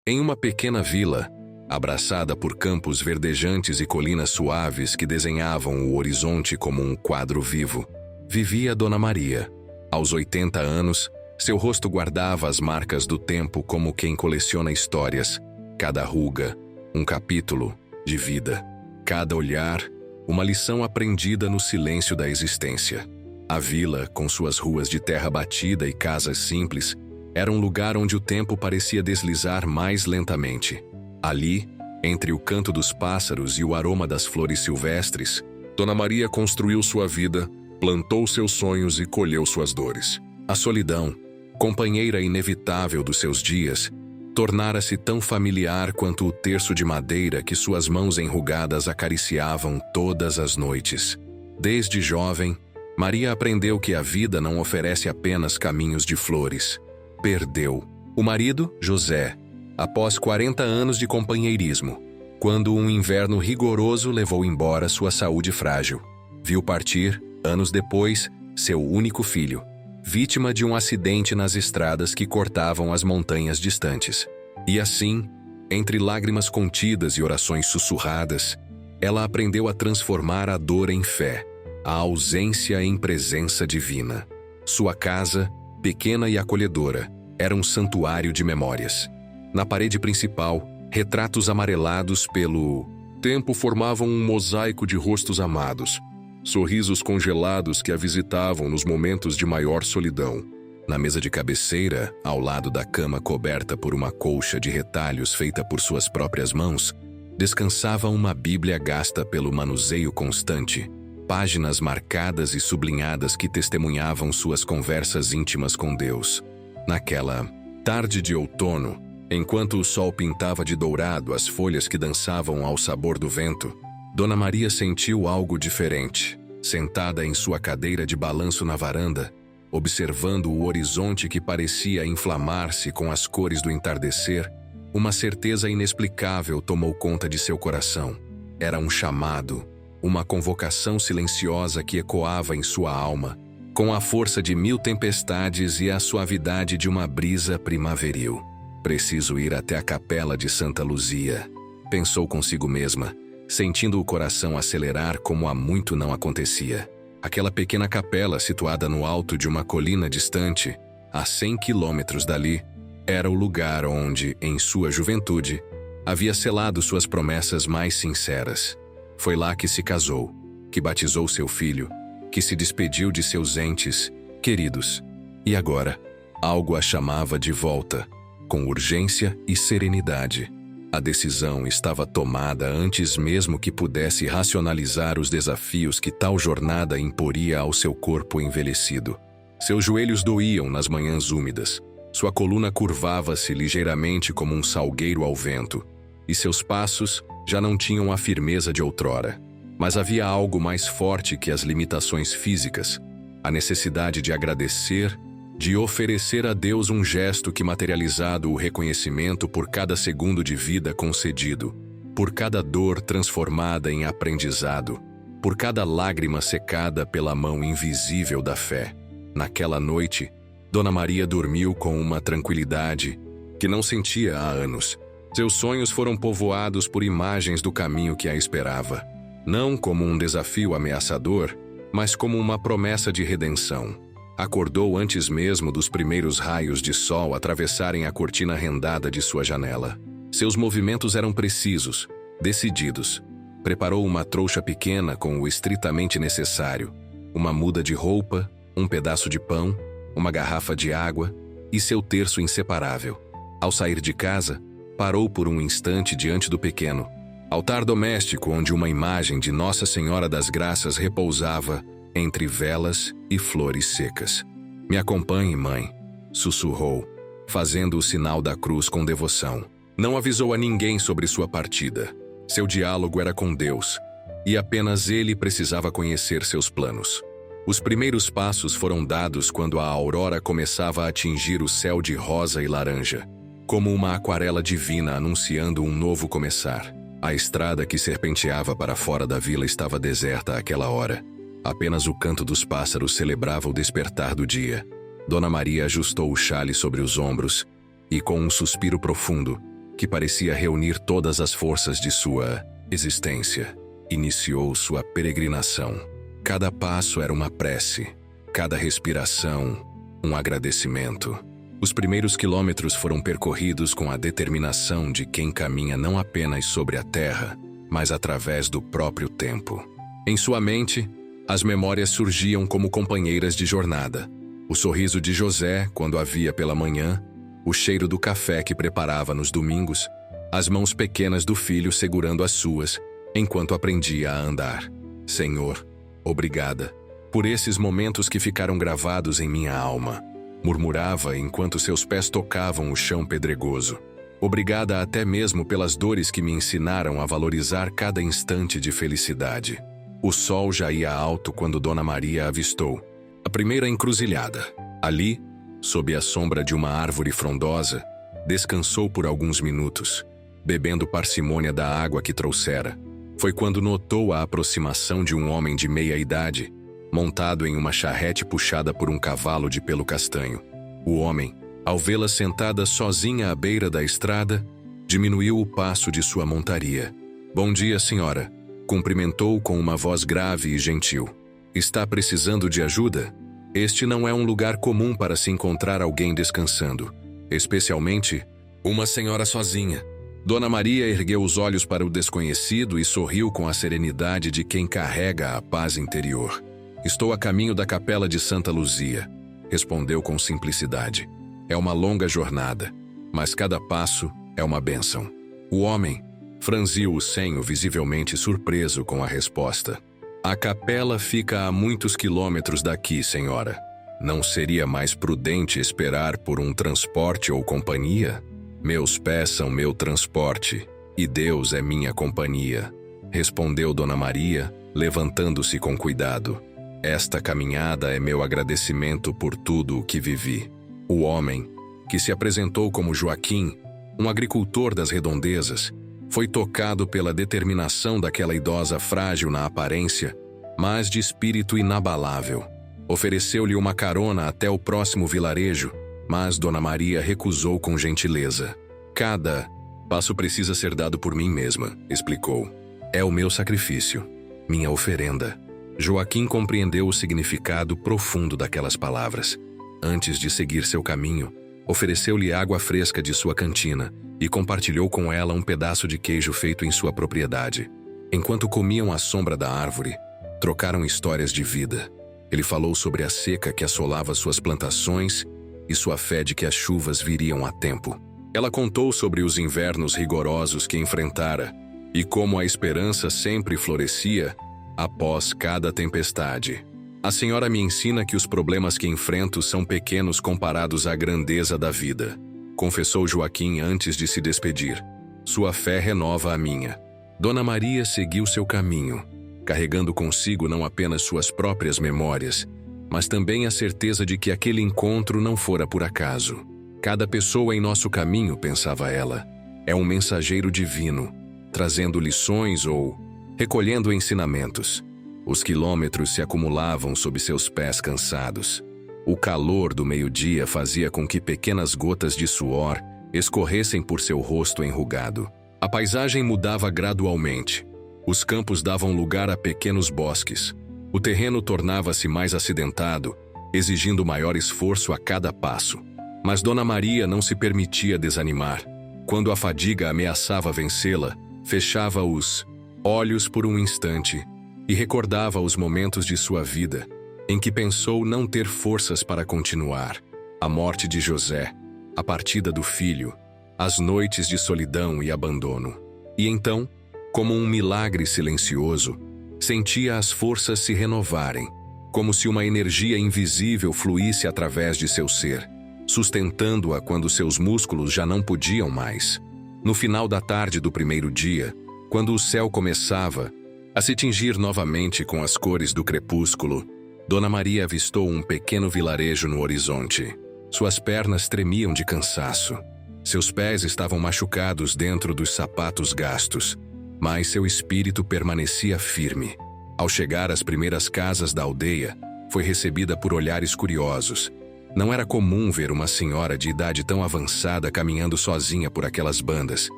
Em uma pequena vila, abraçada por campos verdejantes e colinas suaves que desenhavam o horizonte como um quadro vivo, vivia Dona Maria. Aos 80 anos, seu rosto guardava as marcas do tempo como quem coleciona histórias, cada ruga, um capítulo de vida, cada olhar, uma lição aprendida no silêncio da existência. A vila, com suas ruas de terra batida e casas simples, era um lugar onde o tempo parecia deslizar mais lentamente. Ali, entre o canto dos pássaros e o aroma das flores silvestres, Dona Maria construiu sua vida, plantou seus sonhos e colheu suas dores. A solidão, companheira inevitável dos seus dias, tornara-se tão familiar quanto o terço de madeira que suas mãos enrugadas acariciavam todas as noites. Desde jovem, Maria aprendeu que a vida não oferece apenas caminhos de flores. Perdeu o marido, José, após 40 anos de companheirismo, quando um inverno rigoroso levou embora sua saúde frágil. Viu partir, anos depois, seu único filho, vítima de um acidente nas estradas que cortavam as montanhas distantes. E assim, entre lágrimas contidas e orações sussurradas, ela aprendeu a transformar a dor em fé, a ausência em presença divina. Sua casa, pequena e acolhedora, era um santuário de memórias. Na parede principal, retratos amarelados pelo tempo formavam um mosaico de rostos amados, sorrisos congelados que a visitavam nos momentos de maior solidão. Na mesa de cabeceira, ao lado da cama coberta por uma colcha de retalhos feita por suas próprias mãos, descansava uma Bíblia gasta pelo manuseio constante, páginas marcadas e sublinhadas que testemunhavam suas conversas íntimas com Deus. Naquela tarde de outono, enquanto o sol pintava de dourado as folhas que dançavam ao sabor do vento, Dona Maria sentiu algo diferente. Sentada em sua cadeira de balanço na varanda, observando o horizonte que parecia inflamar-se com as cores do entardecer, uma certeza inexplicável tomou conta de seu coração. Era um chamado, uma convocação silenciosa que ecoava em sua alma, com a força de 1000 tempestades e a suavidade de uma brisa primaveril. Preciso ir até a capela de Santa Luzia, pensou consigo mesma, sentindo o coração acelerar como há muito não acontecia. Aquela pequena capela situada no alto de uma colina distante, a 100 quilômetros dali, era o lugar onde, em sua juventude, havia selado suas promessas mais sinceras. Foi lá que se casou, que batizou seu filho, que se despediu de seus entes queridos. E agora, algo a chamava de volta, com urgência e serenidade. A decisão estava tomada antes mesmo que pudesse racionalizar os desafios que tal jornada imporia ao seu corpo envelhecido. Seus joelhos doíam nas manhãs úmidas, sua coluna curvava-se ligeiramente como um salgueiro ao vento, e seus passos já não tinham a firmeza de outrora. Mas havia algo mais forte que as limitações físicas, a necessidade de agradecer, de oferecer a Deus um gesto que materializado o reconhecimento por cada segundo de vida concedido, por cada dor transformada em aprendizado, por cada lágrima secada pela mão invisível da fé. Naquela noite, Dona Maria dormiu com uma tranquilidade que não sentia há anos. Seus sonhos foram povoados por imagens do caminho que a esperava, não como um desafio ameaçador, mas como uma promessa de redenção. Acordou antes mesmo dos primeiros raios de sol atravessarem a cortina rendada de sua janela. Seus movimentos eram precisos, decididos. Preparou uma trouxa pequena com o estritamente necessário, uma muda de roupa, um pedaço de pão, uma garrafa de água e seu terço inseparável. Ao sair de casa, parou por um instante diante do pequeno altar doméstico onde uma imagem de Nossa Senhora das Graças repousava entre velas e flores secas. "Me acompanhe, mãe", sussurrou, fazendo o sinal da cruz com devoção. Não avisou a ninguém sobre sua partida. Seu diálogo era com Deus, e apenas ele precisava conhecer seus planos. Os primeiros passos foram dados quando a aurora começava a atingir o céu de rosa e laranja, como uma aquarela divina anunciando um novo começar. A estrada que serpenteava para fora da vila estava deserta àquela hora. Apenas o canto dos pássaros celebrava o despertar do dia. Dona Maria ajustou o xale sobre os ombros e, com um suspiro profundo, que parecia reunir todas as forças de sua existência, iniciou sua peregrinação. Cada passo era uma prece, cada respiração, um agradecimento. Os primeiros quilômetros foram percorridos com a determinação de quem caminha não apenas sobre a terra, mas através do próprio tempo. Em sua mente, as memórias surgiam como companheiras de jornada. O sorriso de José, quando a via pela manhã, o cheiro do café que preparava nos domingos, as mãos pequenas do filho segurando as suas, enquanto aprendia a andar. Senhor, obrigada por esses momentos que ficaram gravados em minha alma, murmurava enquanto seus pés tocavam o chão pedregoso. Obrigada até mesmo pelas dores que me ensinaram a valorizar cada instante de felicidade. O sol já ia alto quando Dona Maria avistou a primeira encruzilhada. Ali, sob a sombra de uma árvore frondosa, descansou por alguns minutos, bebendo parcimônia da água que trouxera. Foi quando notou a aproximação de um homem de meia idade, montado em uma charrete puxada por um cavalo de pelo castanho. O homem, ao vê-la sentada sozinha à beira da estrada, diminuiu o passo de sua montaria. "Bom dia, senhora", cumprimentou com uma voz grave e gentil. "Está precisando de ajuda? Este não é um lugar comum para se encontrar alguém descansando, especialmente uma senhora sozinha." Dona Maria ergueu os olhos para o desconhecido e sorriu com a serenidade de quem carrega a paz interior. "Estou a caminho da capela de Santa Luzia", respondeu com simplicidade. "É uma longa jornada, mas cada passo é uma bênção." O homem franziu o senho, visivelmente surpreso com a resposta. "A capela fica a muitos quilômetros daqui, senhora. Não seria mais prudente esperar por um transporte ou companhia?" "Meus pés são meu transporte, e Deus é minha companhia", respondeu Dona Maria, levantando-se com cuidado. "Esta caminhada é meu agradecimento por tudo o que vivi." O homem, que se apresentou como Joaquim, um agricultor das redondezas, foi tocado pela determinação daquela idosa frágil na aparência, mas de espírito inabalável. Ofereceu-lhe uma carona até o próximo vilarejo, mas Dona Maria recusou com gentileza. "Cada passo precisa ser dado por mim mesma", explicou. "É o meu sacrifício, minha oferenda." Joaquim compreendeu o significado profundo daquelas palavras. Antes de seguir seu caminho, ofereceu-lhe água fresca de sua cantina e compartilhou com ela um pedaço de queijo feito em sua propriedade. Enquanto comiam à sombra da árvore, trocaram histórias de vida. Ele falou sobre a seca que assolava suas plantações e sua fé de que as chuvas viriam a tempo. Ela contou sobre os invernos rigorosos que enfrentara e como a esperança sempre florescia após cada tempestade. "A senhora me ensina que os problemas que enfrento são pequenos comparados à grandeza da vida", confessou Joaquim antes de se despedir. "Sua fé renova a minha." Dona Maria seguiu seu caminho, carregando consigo não apenas suas próprias memórias, mas também a certeza de que aquele encontro não fora por acaso. Cada pessoa em nosso caminho, pensava ela, é um mensageiro divino, trazendo lições ou recolhendo ensinamentos. Os quilômetros se acumulavam sob seus pés cansados. O calor do meio-dia fazia com que pequenas gotas de suor escorressem por seu rosto enrugado. A paisagem mudava gradualmente. Os campos davam lugar a pequenos bosques. O terreno tornava-se mais acidentado, exigindo maior esforço a cada passo. Mas Dona Maria não se permitia desanimar. Quando a fadiga ameaçava vencê-la, fechava os olhos por um instante e recordava os momentos de sua vida em que pensou não ter forças para continuar. A morte de José, a partida do filho, as noites de solidão e abandono. E então, como um milagre silencioso, sentia as forças se renovarem, como se uma energia invisível fluísse através de seu ser, sustentando-a quando seus músculos já não podiam mais. No final da tarde do primeiro dia, quando o céu começava a se tingir novamente com as cores do crepúsculo, Dona Maria avistou um pequeno vilarejo no horizonte. Suas pernas tremiam de cansaço. Seus pés estavam machucados dentro dos sapatos gastos, mas seu espírito permanecia firme. Ao chegar às primeiras casas da aldeia, foi recebida por olhares curiosos. Não era comum ver uma senhora de idade tão avançada caminhando sozinha por aquelas bandas,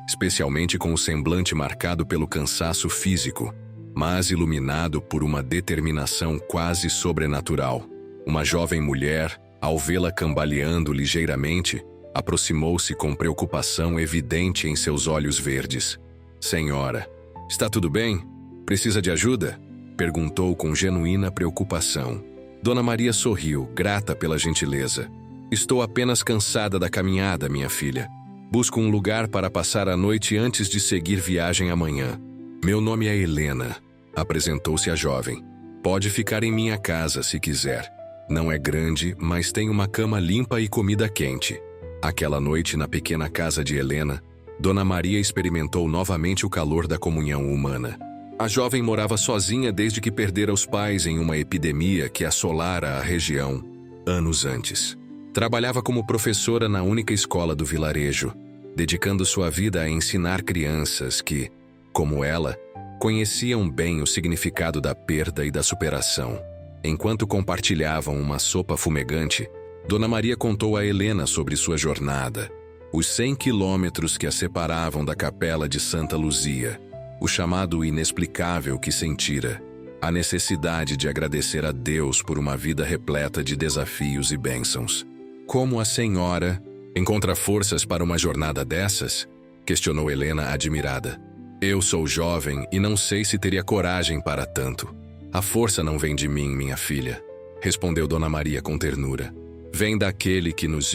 especialmente com o semblante marcado pelo cansaço físico, mas iluminado por uma determinação quase sobrenatural. Uma jovem mulher, ao vê-la cambaleando ligeiramente, aproximou-se com preocupação evidente em seus olhos verdes. "Senhora, está tudo bem? Precisa de ajuda?" perguntou com genuína preocupação. Dona Maria sorriu, grata pela gentileza. "Estou apenas cansada da caminhada, minha filha. Busco um lugar para passar a noite antes de seguir viagem amanhã. Meu nome é Helena", apresentou-se a jovem. "Pode ficar em minha casa se quiser. Não é grande, mas tem uma cama limpa e comida quente." Aquela noite, na pequena casa de Helena, Dona Maria experimentou novamente o calor da comunhão humana. A jovem morava sozinha desde que perdera os pais em uma epidemia que assolara a região anos antes. Trabalhava como professora na única escola do vilarejo, dedicando sua vida a ensinar crianças que, como ela, conheciam bem o significado da perda e da superação. Enquanto compartilhavam uma sopa fumegante, Dona Maria contou a Helena sobre sua jornada, os 100 quilômetros que a separavam da capela de Santa Luzia, o chamado inexplicável que sentira, a necessidade de agradecer a Deus por uma vida repleta de desafios e bênçãos. "Como a senhora encontra forças para uma jornada dessas?" questionou Helena admirada. "Eu sou jovem e não sei se teria coragem para tanto." "A força não vem de mim, minha filha", respondeu Dona Maria com ternura. "Vem daquele que nos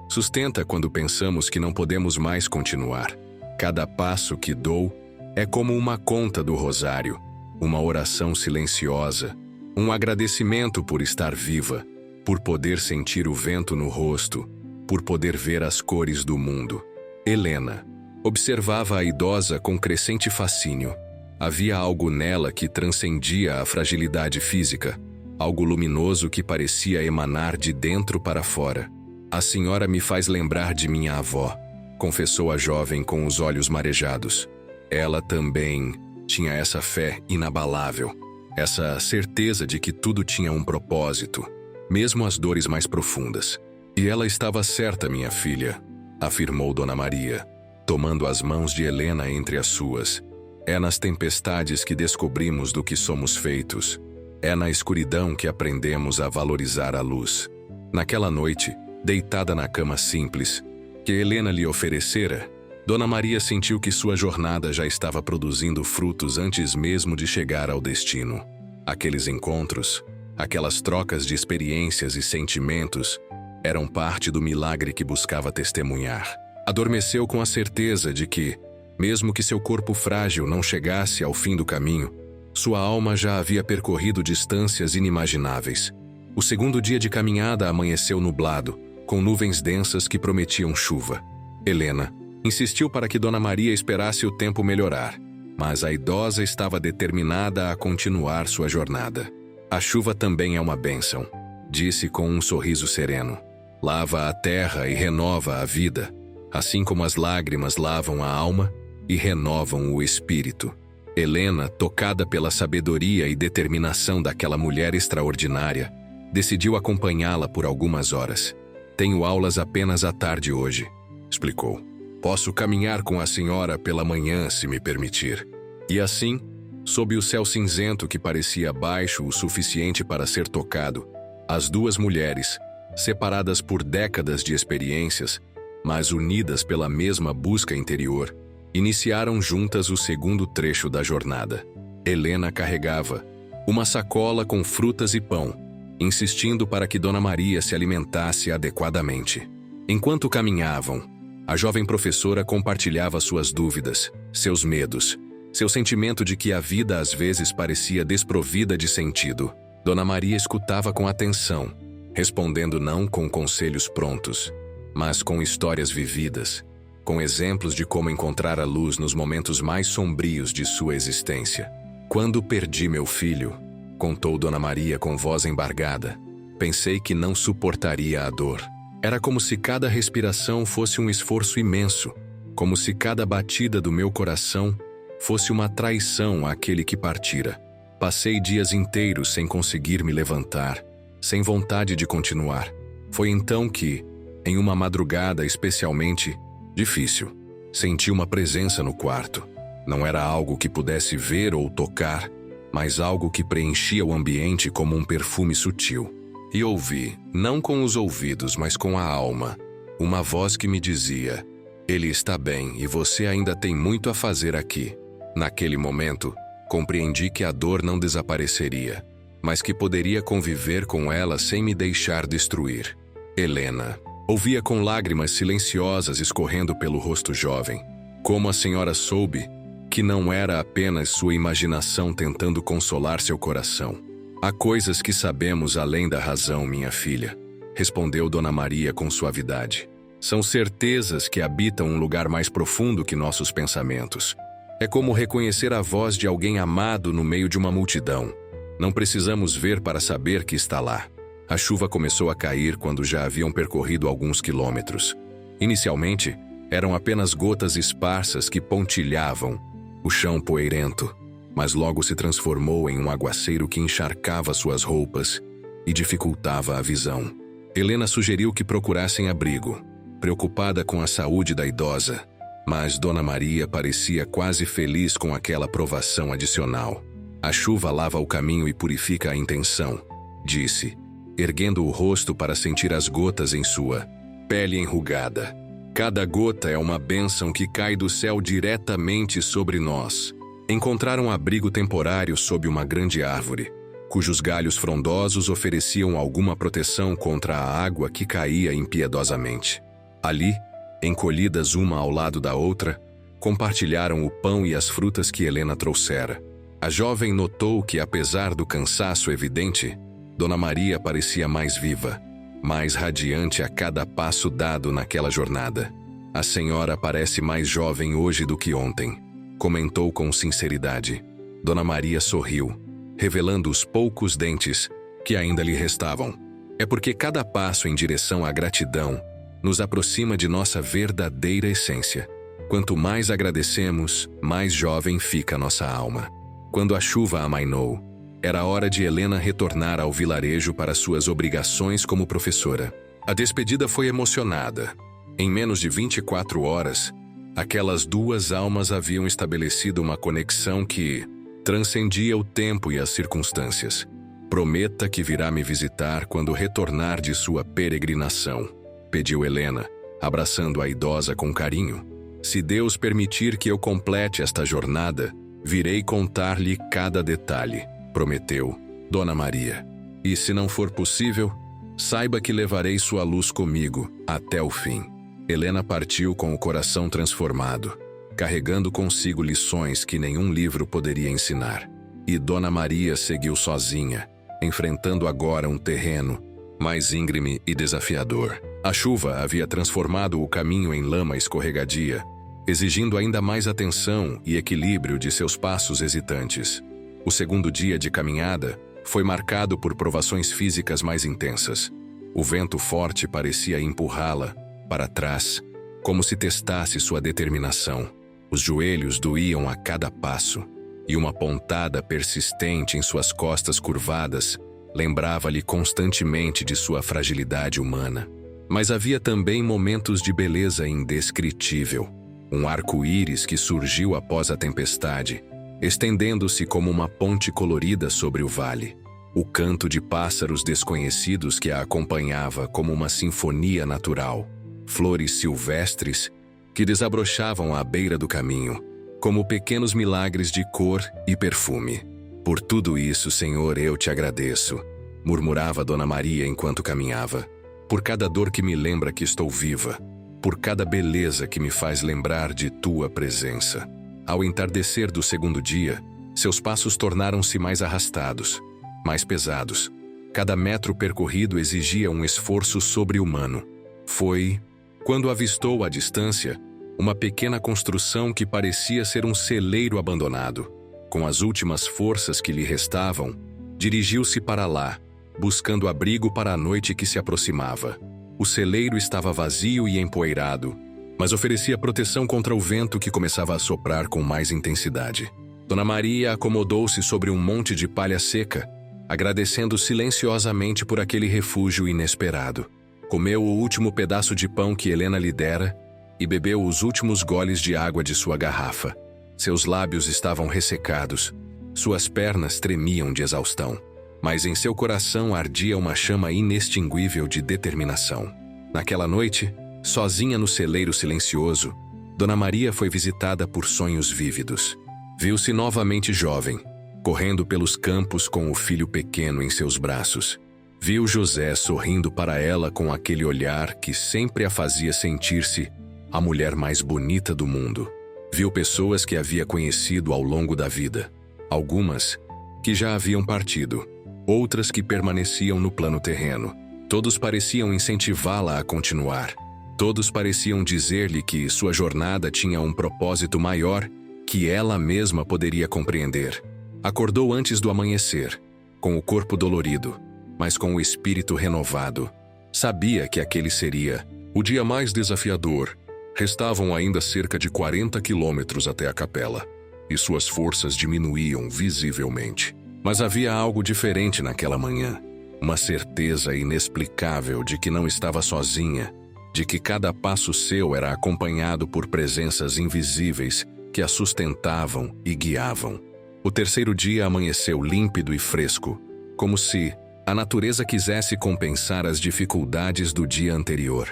sustenta quando pensamos que não podemos mais continuar. Cada passo que dou é como uma conta do rosário, uma oração silenciosa, um agradecimento por estar viva, por poder sentir o vento no rosto, por poder ver as cores do mundo." Helena observava a idosa com crescente fascínio. Havia algo nela que transcendia a fragilidade física, algo luminoso que parecia emanar de dentro para fora. "A senhora me faz lembrar de minha avó", confessou a jovem com os olhos marejados. Ela também tinha essa fé inabalável, essa certeza de que tudo tinha um propósito, mesmo as dores mais profundas. "E ela estava certa, minha filha", afirmou Dona Maria, tomando as mãos de Helena entre as suas. "É nas tempestades que descobrimos do que somos feitos. É na escuridão que aprendemos a valorizar a luz." Naquela noite, deitada na cama simples que Helena lhe oferecera, Dona Maria sentiu que sua jornada já estava produzindo frutos antes mesmo de chegar ao destino. Aqueles encontros, aquelas trocas de experiências e sentimentos, eram parte do milagre que buscava testemunhar. Adormeceu com a certeza de que, mesmo que seu corpo frágil não chegasse ao fim do caminho, sua alma já havia percorrido distâncias inimagináveis. O segundo dia de caminhada amanheceu nublado, com nuvens densas que prometiam chuva. Helena insistiu para que Dona Maria esperasse o tempo melhorar, mas a idosa estava determinada a continuar sua jornada. "A chuva também é uma bênção", disse com um sorriso sereno. "Lava a terra e renova a vida, assim como as lágrimas lavam a alma e renovam o espírito." Helena, tocada pela sabedoria e determinação daquela mulher extraordinária, decidiu acompanhá-la por algumas horas. "Tenho aulas apenas à tarde hoje", explicou. "Posso caminhar com a senhora pela manhã, se me permitir." E assim, sob o céu cinzento que parecia baixo o suficiente para ser tocado, as duas mulheres, separadas por décadas de experiências, mas unidas pela mesma busca interior, iniciaram juntas o segundo trecho da jornada. Helena carregava uma sacola com frutas e pão, insistindo para que Dona Maria se alimentasse adequadamente. Enquanto caminhavam, a jovem professora compartilhava suas dúvidas, seus medos, seu sentimento de que a vida às vezes parecia desprovida de sentido. Dona Maria escutava com atenção, respondendo não com conselhos prontos, mas com histórias vividas, com exemplos de como encontrar a luz nos momentos mais sombrios de sua existência. "Quando perdi meu filho", contou Dona Maria com voz embargada, "pensei que não suportaria a dor. Era como se cada respiração fosse um esforço imenso, como se cada batida do meu coração fosse uma traição àquele que partira. Passei dias inteiros sem conseguir me levantar, sem vontade de continuar. Foi então que, em uma madrugada especialmente difícil, senti uma presença no quarto. Não era algo que pudesse ver ou tocar, mas algo que preenchia o ambiente como um perfume sutil. E ouvi, não com os ouvidos, mas com a alma, uma voz que me dizia: "Ele está bem e você ainda tem muito a fazer aqui." Naquele momento, compreendi que a dor não desapareceria, mas que poderia conviver com ela sem me deixar destruir. Helena. Ouvia com lágrimas silenciosas escorrendo pelo rosto jovem. Como a senhora soube que não era apenas sua imaginação tentando consolar seu coração. "Há coisas que sabemos além da razão, minha filha", respondeu Dona Maria com suavidade. "São certezas que habitam um lugar mais profundo que nossos pensamentos. É como reconhecer a voz de alguém amado no meio de uma multidão. Não precisamos ver para saber que está lá." A chuva começou a cair quando já haviam percorrido alguns quilômetros. Inicialmente, eram apenas gotas esparsas que pontilhavam o chão poeirento, mas logo se transformou em um aguaceiro que encharcava suas roupas e dificultava a visão. Helena sugeriu que procurassem abrigo, preocupada com a saúde da idosa, mas Dona Maria parecia quase feliz com aquela provação adicional. "A chuva lava o caminho e purifica a intenção", disse, erguendo o rosto para sentir as gotas em sua pele enrugada. "Cada gota é uma bênção que cai do céu diretamente sobre nós." Encontraram abrigo temporário sob uma grande árvore, cujos galhos frondosos ofereciam alguma proteção contra a água que caía impiedosamente. Ali, encolhidas uma ao lado da outra, compartilharam o pão e as frutas que Helena trouxera. A jovem notou que, apesar do cansaço evidente, Dona Maria parecia mais viva, mais radiante a cada passo dado naquela jornada. "A senhora parece mais jovem hoje do que ontem", comentou com sinceridade. Dona Maria sorriu, revelando os poucos dentes que ainda lhe restavam. "É porque cada passo em direção à gratidão nos aproxima de nossa verdadeira essência. Quanto mais agradecemos, mais jovem fica nossa alma." Quando a chuva amainou, era hora de Helena retornar ao vilarejo para suas obrigações como professora. A despedida foi emocionada. Em menos de 24 horas, aquelas duas almas haviam estabelecido uma conexão que transcendia o tempo e as circunstâncias. "Prometa que virá me visitar quando retornar de sua peregrinação", pediu Helena, abraçando a idosa com carinho. "Se Deus permitir que eu complete esta jornada, virei contar-lhe cada detalhe", prometeu Dona Maria. "E se não for possível, saiba que levarei sua luz comigo até o fim." Helena partiu com o coração transformado, carregando consigo lições que nenhum livro poderia ensinar. E Dona Maria seguiu sozinha, enfrentando agora um terreno mais íngreme e desafiador. A chuva havia transformado o caminho em lama escorregadia, exigindo ainda mais atenção e equilíbrio de seus passos hesitantes. O segundo dia de caminhada foi marcado por provações físicas mais intensas. O vento forte parecia empurrá-la para trás, como se testasse sua determinação. Os joelhos doíam a cada passo, e uma pontada persistente em suas costas curvadas lembrava-lhe constantemente de sua fragilidade humana. Mas havia também momentos de beleza indescritível. Um arco-íris que surgiu após a tempestade, estendendo-se como uma ponte colorida sobre o vale. O canto de pássaros desconhecidos que a acompanhava como uma sinfonia natural. Flores silvestres que desabrochavam à beira do caminho, como pequenos milagres de cor e perfume. "Por tudo isso, Senhor, eu te agradeço", murmurava Dona Maria enquanto caminhava. "Por cada dor que me lembra que estou viva, por cada beleza que me faz lembrar de tua presença." Ao entardecer do segundo dia, seus passos tornaram-se mais arrastados, mais pesados. Cada metro percorrido exigia um esforço sobre-humano. Foi quando avistou à distância uma pequena construção que parecia ser um celeiro abandonado. Com as últimas forças que lhe restavam, dirigiu-se para lá, buscando abrigo para a noite que se aproximava. O celeiro estava vazio e empoeirado, mas oferecia proteção contra o vento que começava a soprar com mais intensidade. Dona Maria acomodou-se sobre um monte de palha seca, agradecendo silenciosamente por aquele refúgio inesperado. Comeu o último pedaço de pão que Helena lhe dera e bebeu os últimos goles de água de sua garrafa. Seus lábios estavam ressecados, suas pernas tremiam de exaustão, mas em seu coração ardia uma chama inextinguível de determinação. Naquela noite, sozinha no celeiro silencioso, Dona Maria foi visitada por sonhos vívidos. Viu-se novamente jovem, correndo pelos campos com o filho pequeno em seus braços. Viu José sorrindo para ela com aquele olhar que sempre a fazia sentir-se a mulher mais bonita do mundo. Viu pessoas que havia conhecido ao longo da vida, algumas que já haviam partido, outras que permaneciam no plano terreno. Todos pareciam incentivá-la a continuar. Todos pareciam dizer-lhe que sua jornada tinha um propósito maior que ela mesma poderia compreender. Acordou antes do amanhecer, com o corpo dolorido, mas com o espírito renovado. Sabia que aquele seria o dia mais desafiador. Restavam ainda cerca de 40 quilômetros até a capela, e suas forças diminuíam visivelmente. Mas havia algo diferente naquela manhã, uma certeza inexplicável de que não estava sozinha, de que cada passo seu era acompanhado por presenças invisíveis que a sustentavam e guiavam. O terceiro dia amanheceu límpido e fresco, como se a natureza quisesse compensar as dificuldades do dia anterior.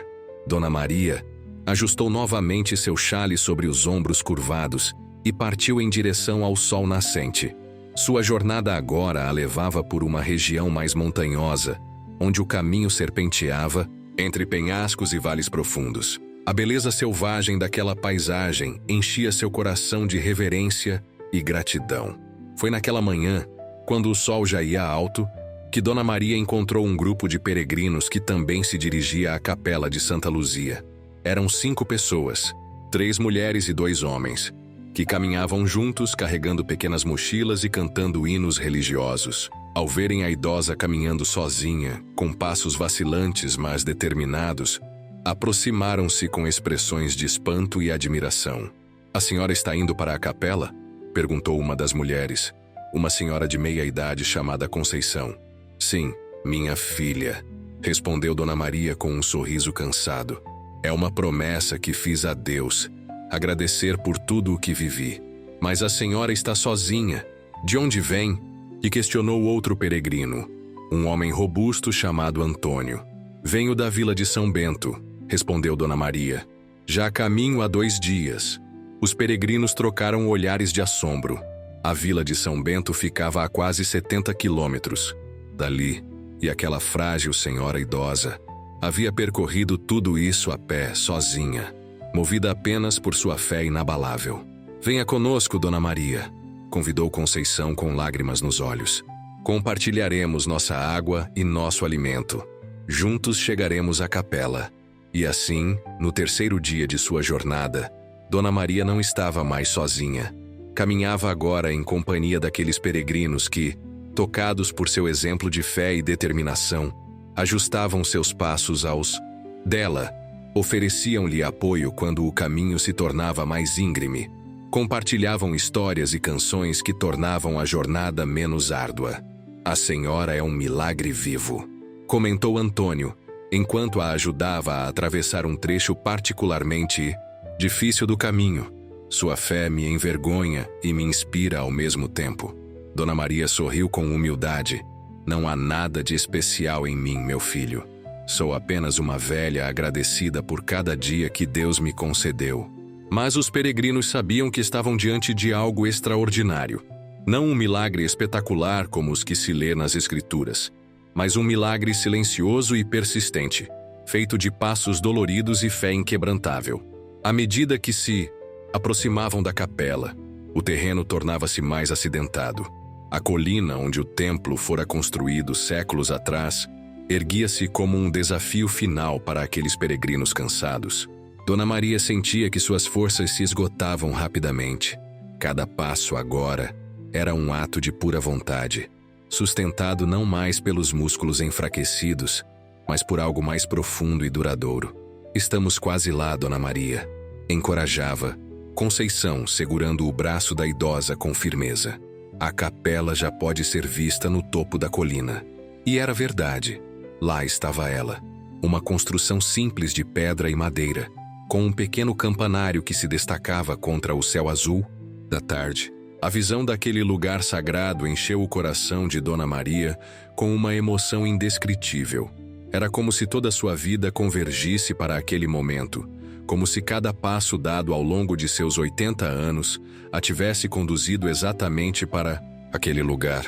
Dona Maria ajustou novamente seu xale sobre os ombros curvados e partiu em direção ao sol nascente. Sua jornada agora a levava por uma região mais montanhosa, onde o caminho serpenteava entre penhascos e vales profundos. A beleza selvagem daquela paisagem enchia seu coração de reverência e gratidão. Foi naquela manhã, quando o sol já ia alto, que Dona Maria encontrou um grupo de peregrinos que também se dirigia à capela de Santa Luzia. Eram 5 pessoas, 3 mulheres e 2 homens, que caminhavam juntos carregando pequenas mochilas e cantando hinos religiosos. Ao verem a idosa caminhando sozinha, com passos vacilantes mas determinados, aproximaram-se com expressões de espanto e admiração. "A senhora está indo para a capela?" perguntou uma das mulheres, uma senhora de meia idade chamada Conceição. "Sim, minha filha", respondeu Dona Maria com um sorriso cansado. "É uma promessa que fiz a Deus, agradecer por tudo o que vivi. Mas a senhora está sozinha. De onde vem?" E questionou outro peregrino, um homem robusto chamado Antônio. "Venho da vila de São Bento", respondeu Dona Maria. "Já caminho há 2 dias." Os peregrinos trocaram olhares de assombro. A vila de São Bento ficava a quase 70 quilômetros dali, e aquela frágil senhora idosa havia percorrido tudo isso a pé, sozinha, movida apenas por sua fé inabalável. "Venha conosco, Dona Maria", convidou Conceição com lágrimas nos olhos. "Compartilharemos nossa água e nosso alimento. Juntos chegaremos à capela." E assim, no terceiro dia de sua jornada, Dona Maria não estava mais sozinha. Caminhava agora em companhia daqueles peregrinos que, tocados por seu exemplo de fé e determinação, ajustavam seus passos aos dela, ofereciam-lhe apoio quando o caminho se tornava mais íngreme, compartilhavam histórias e canções que tornavam a jornada menos árdua. "A senhora é um milagre vivo", comentou Antônio, enquanto a ajudava a atravessar um trecho particularmente difícil do caminho. "Sua fé me envergonha e me inspira ao mesmo tempo." Dona Maria sorriu com humildade. "Não há nada de especial em mim, meu filho. Sou apenas uma velha agradecida por cada dia que Deus me concedeu." Mas os peregrinos sabiam que estavam diante de algo extraordinário. Não um milagre espetacular como os que se lê nas Escrituras, mas um milagre silencioso e persistente, feito de passos doloridos e fé inquebrantável. À medida que se aproximavam da capela, o terreno tornava-se mais acidentado. A colina onde o templo fora construído séculos atrás erguia-se como um desafio final para aqueles peregrinos cansados. Dona Maria sentia que suas forças se esgotavam rapidamente. Cada passo agora era um ato de pura vontade, sustentado não mais pelos músculos enfraquecidos, mas por algo mais profundo e duradouro. "Estamos quase lá, Dona Maria", encorajava Conceição, segurando o braço da idosa com firmeza. A capela já pode ser vista no topo da colina. E era verdade. Lá estava ela, uma construção simples de pedra e madeira, com um pequeno campanário que se destacava contra o céu azul da tarde. A visão daquele lugar sagrado encheu o coração de Dona Maria com uma emoção indescritível. Era como se toda a sua vida convergisse para aquele momento, como se cada passo dado ao longo de seus 80 anos a tivesse conduzido exatamente para aquele lugar,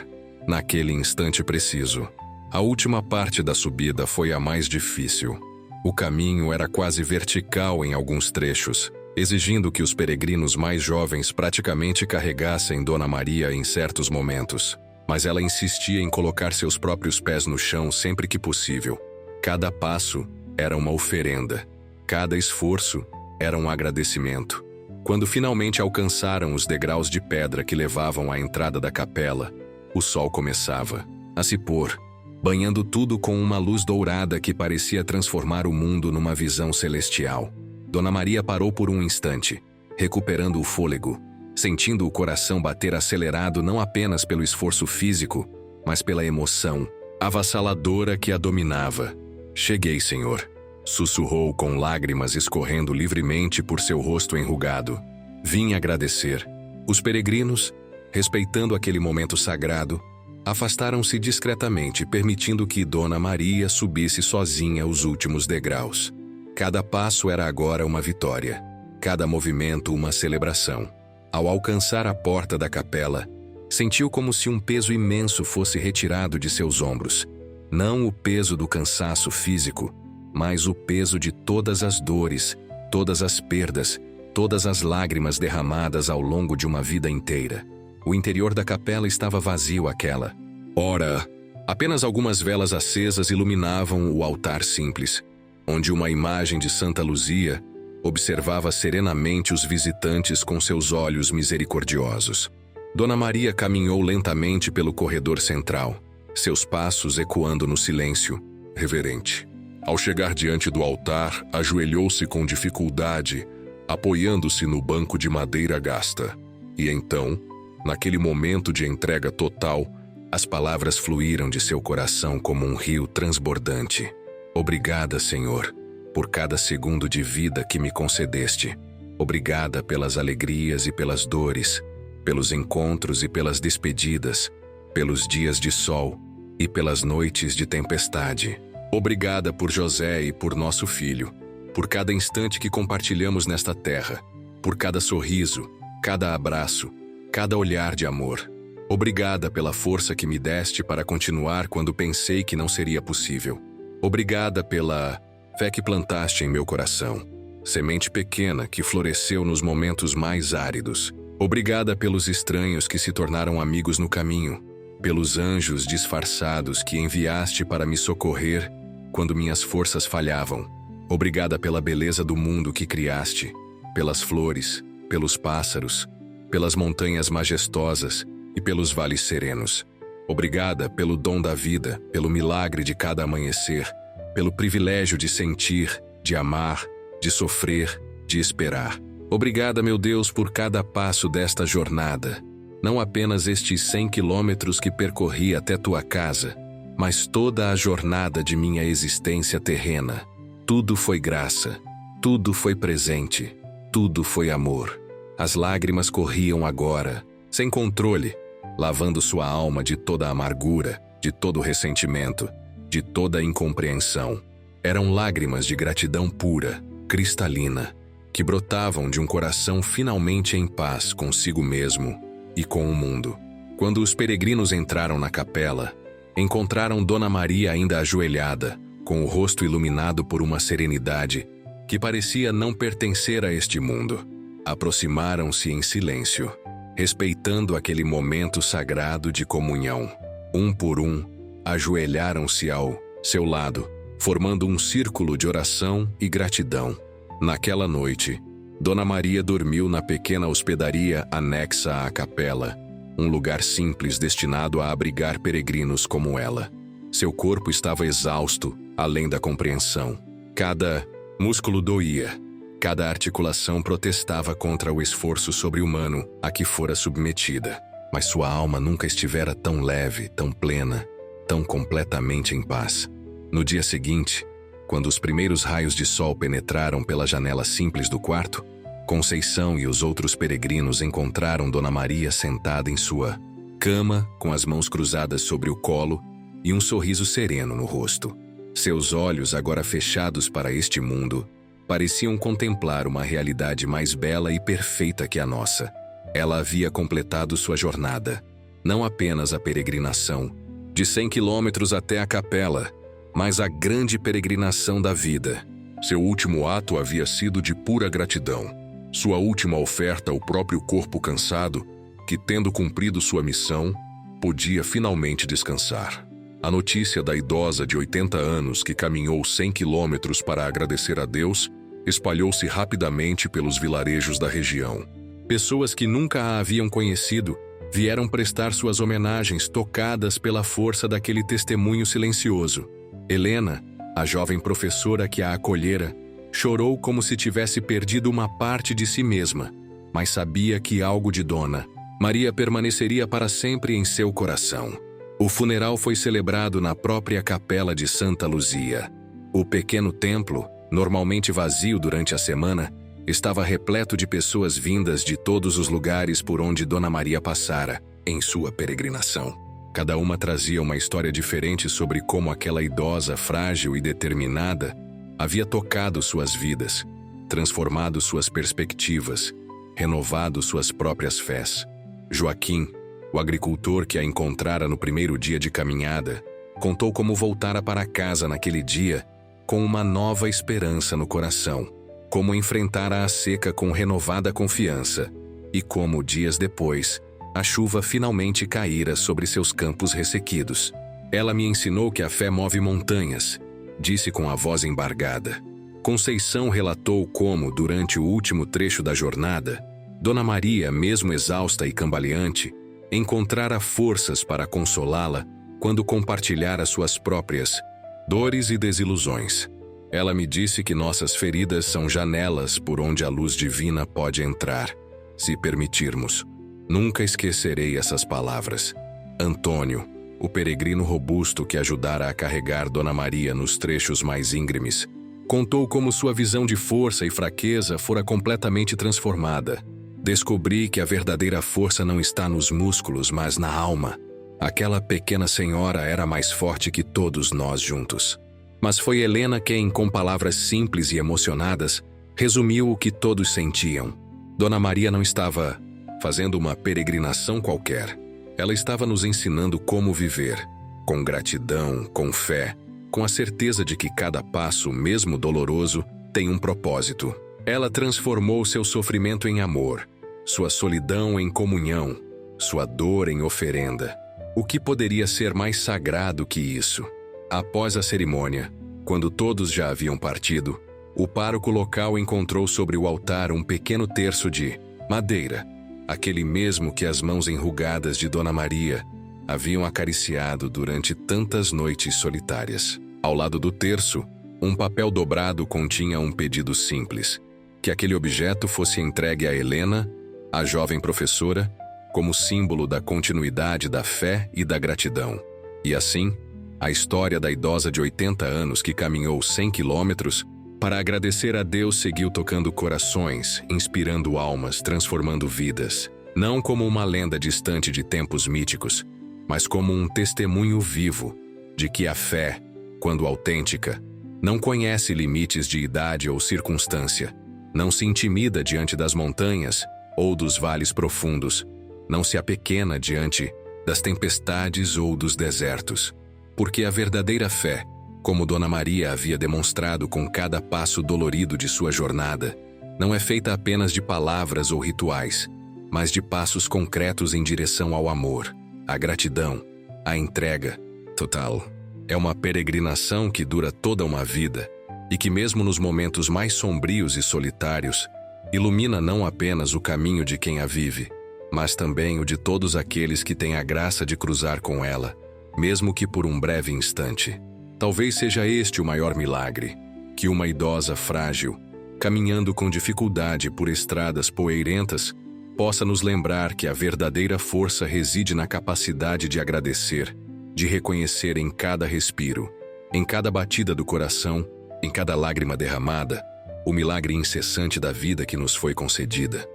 naquele instante preciso. A última parte da subida foi a mais difícil. O caminho era quase vertical em alguns trechos, exigindo que os peregrinos mais jovens praticamente carregassem Dona Maria em certos momentos. Mas ela insistia em colocar seus próprios pés no chão sempre que possível. Cada passo era uma oferenda. Cada esforço era um agradecimento. Quando finalmente alcançaram os degraus de pedra que levavam à entrada da capela, o sol começava a se pôr, banhando tudo com uma luz dourada que parecia transformar o mundo numa visão celestial. Dona Maria parou por um instante, recuperando o fôlego, sentindo o coração bater acelerado não apenas pelo esforço físico, mas pela emoção avassaladora que a dominava. "Cheguei, Senhor", sussurrou com lágrimas escorrendo livremente por seu rosto enrugado. "Vim agradecer." Os peregrinos, respeitando aquele momento sagrado, afastaram-se discretamente, permitindo que Dona Maria subisse sozinha os últimos degraus. Cada passo era agora uma vitória, cada movimento uma celebração. Ao alcançar a porta da capela, sentiu como se um peso imenso fosse retirado de seus ombros. Não o peso do cansaço físico, mas o peso de todas as dores, todas as perdas, todas as lágrimas derramadas ao longo de uma vida inteira. O interior da capela estava vazio àquela hora. Apenas algumas velas acesas iluminavam o altar simples, onde uma imagem de Santa Luzia observava serenamente os visitantes com seus olhos misericordiosos. Dona Maria caminhou lentamente pelo corredor central, seus passos ecoando no silêncio reverente. Ao chegar diante do altar, ajoelhou-se com dificuldade, apoiando-se no banco de madeira gasta. E então, naquele momento de entrega total, as palavras fluíram de seu coração como um rio transbordante. "Obrigada, Senhor, por cada segundo de vida que me concedeste. Obrigada pelas alegrias e pelas dores, pelos encontros e pelas despedidas, pelos dias de sol e pelas noites de tempestade. Obrigada por José e por nosso filho, por cada instante que compartilhamos nesta terra, por cada sorriso, cada abraço, cada olhar de amor. Obrigada pela força que me deste para continuar quando pensei que não seria possível. Obrigada pela fé que plantaste em meu coração, semente pequena que floresceu nos momentos mais áridos. Obrigada pelos estranhos que se tornaram amigos no caminho, pelos anjos disfarçados que enviaste para me socorrer quando minhas forças falhavam. Obrigada pela beleza do mundo que criaste, pelas flores, pelos pássaros, pelas montanhas majestosas e pelos vales serenos. Obrigada pelo dom da vida, pelo milagre de cada amanhecer, pelo privilégio de sentir, de amar, de sofrer, de esperar. Obrigada, meu Deus, por cada passo desta jornada. Não apenas estes 100 quilômetros que percorri até tua casa, mas toda a jornada de minha existência terrena. Tudo foi graça, tudo foi presente, tudo foi amor. As lágrimas corriam agora, sem controle, lavando sua alma de toda a amargura, de todo o ressentimento, de toda a incompreensão. Eram lágrimas de gratidão pura, cristalina, que brotavam de um coração finalmente em paz consigo mesmo e com o mundo. Quando os peregrinos entraram na capela, encontraram Dona Maria ainda ajoelhada, com o rosto iluminado por uma serenidade que parecia não pertencer a este mundo. Aproximaram-se em silêncio, respeitando aquele momento sagrado de comunhão. Um por um, ajoelharam-se ao seu lado, formando um círculo de oração e gratidão. Naquela noite, Dona Maria dormiu na pequena hospedaria anexa à capela, um lugar simples destinado a abrigar peregrinos como ela. Seu corpo estava exausto, além da compreensão. Cada músculo doía, cada articulação protestava contra o esforço sobre-humano a que fora submetida. Mas sua alma nunca estivera tão leve, tão plena, tão completamente em paz. No dia seguinte, Quando os primeiros raios de sol penetraram pela janela simples do quarto, Conceição e os outros peregrinos encontraram Dona Maria sentada em sua cama, com as mãos cruzadas sobre o colo e um sorriso sereno no rosto. Seus olhos, agora fechados para este mundo, pareciam contemplar uma realidade mais bela e perfeita que a nossa. Ela havia completado sua jornada, não apenas a peregrinação, de 100 quilômetros até a capela, mas a grande peregrinação da vida. Seu último ato havia sido de pura gratidão. Sua última oferta, o próprio corpo cansado, que, tendo cumprido sua missão, podia finalmente descansar. A notícia da idosa de 80 anos que caminhou 100 quilômetros para agradecer a Deus espalhou-se rapidamente pelos vilarejos da região. Pessoas que nunca a haviam conhecido vieram prestar suas homenagens, tocadas pela força daquele testemunho silencioso. Helena, a jovem professora que a acolhera, chorou como se tivesse perdido uma parte de si mesma, mas sabia que algo de Dona Maria permaneceria para sempre em seu coração. O funeral foi celebrado na própria capela de Santa Luzia. O pequeno templo, normalmente vazio durante a semana, estava repleto de pessoas vindas de todos os lugares por onde Dona Maria passara em sua peregrinação. Cada uma trazia uma história diferente sobre como aquela idosa, frágil e determinada, havia tocado suas vidas, transformado suas perspectivas, renovado suas próprias fés. Joaquim, o agricultor que a encontrara no primeiro dia de caminhada, contou como voltara para casa naquele dia com uma nova esperança no coração, como enfrentara a seca com renovada confiança e como, dias depois, a chuva finalmente caíra sobre seus campos ressequidos. Ela me ensinou que a fé move montanhas, disse com a voz embargada. Conceição relatou como, durante o último trecho da jornada, Dona Maria, mesmo exausta e cambaleante, encontrara forças para consolá-la quando compartilhara suas próprias dores e desilusões. Ela me disse que nossas feridas são janelas por onde a luz divina pode entrar, se permitirmos. Nunca esquecerei essas palavras. Antônio, o peregrino robusto que ajudara a carregar Dona Maria nos trechos mais íngremes, contou como sua visão de força e fraqueza fora completamente transformada. Descobri que a verdadeira força não está nos músculos, mas na alma. Aquela pequena senhora era mais forte que todos nós juntos. Mas foi Helena quem, com palavras simples e emocionadas, resumiu o que todos sentiam. Dona Maria não estava fazendo uma peregrinação qualquer. Ela estava nos ensinando como viver, com gratidão, com fé, com a certeza de que cada passo, mesmo doloroso, tem um propósito. Ela transformou seu sofrimento em amor, sua solidão em comunhão, sua dor em oferenda. O que poderia ser mais sagrado que isso? Após a cerimônia, quando todos já haviam partido, o pároco local encontrou sobre o altar um pequeno terço de madeira, aquele mesmo que as mãos enrugadas de Dona Maria haviam acariciado durante tantas noites solitárias. Ao lado do terço, um papel dobrado continha um pedido simples: que aquele objeto fosse entregue a Helena, a jovem professora, como símbolo da continuidade da fé e da gratidão. E assim, a história da idosa de 80 anos que caminhou 100 quilômetros para agradecer a Deus seguiu tocando corações, inspirando almas, transformando vidas, não como uma lenda distante de tempos míticos, mas como um testemunho vivo de que a fé, quando autêntica, não conhece limites de idade ou circunstância, não se intimida diante das montanhas ou dos vales profundos, não se apequena diante das tempestades ou dos desertos, porque a verdadeira fé, como Dona Maria havia demonstrado com cada passo dolorido de sua jornada, não é feita apenas de palavras ou rituais, mas de passos concretos em direção ao amor, à gratidão, à entrega total. É uma peregrinação que dura toda uma vida e que, mesmo nos momentos mais sombrios e solitários, ilumina não apenas o caminho de quem a vive, mas também o de todos aqueles que têm a graça de cruzar com ela, mesmo que por um breve instante. Talvez seja este o maior milagre, que uma idosa frágil, caminhando com dificuldade por estradas poeirentas, possa nos lembrar que a verdadeira força reside na capacidade de agradecer, de reconhecer em cada respiro, em cada batida do coração, Em cada lágrima derramada, o milagre incessante da vida que nos foi concedida.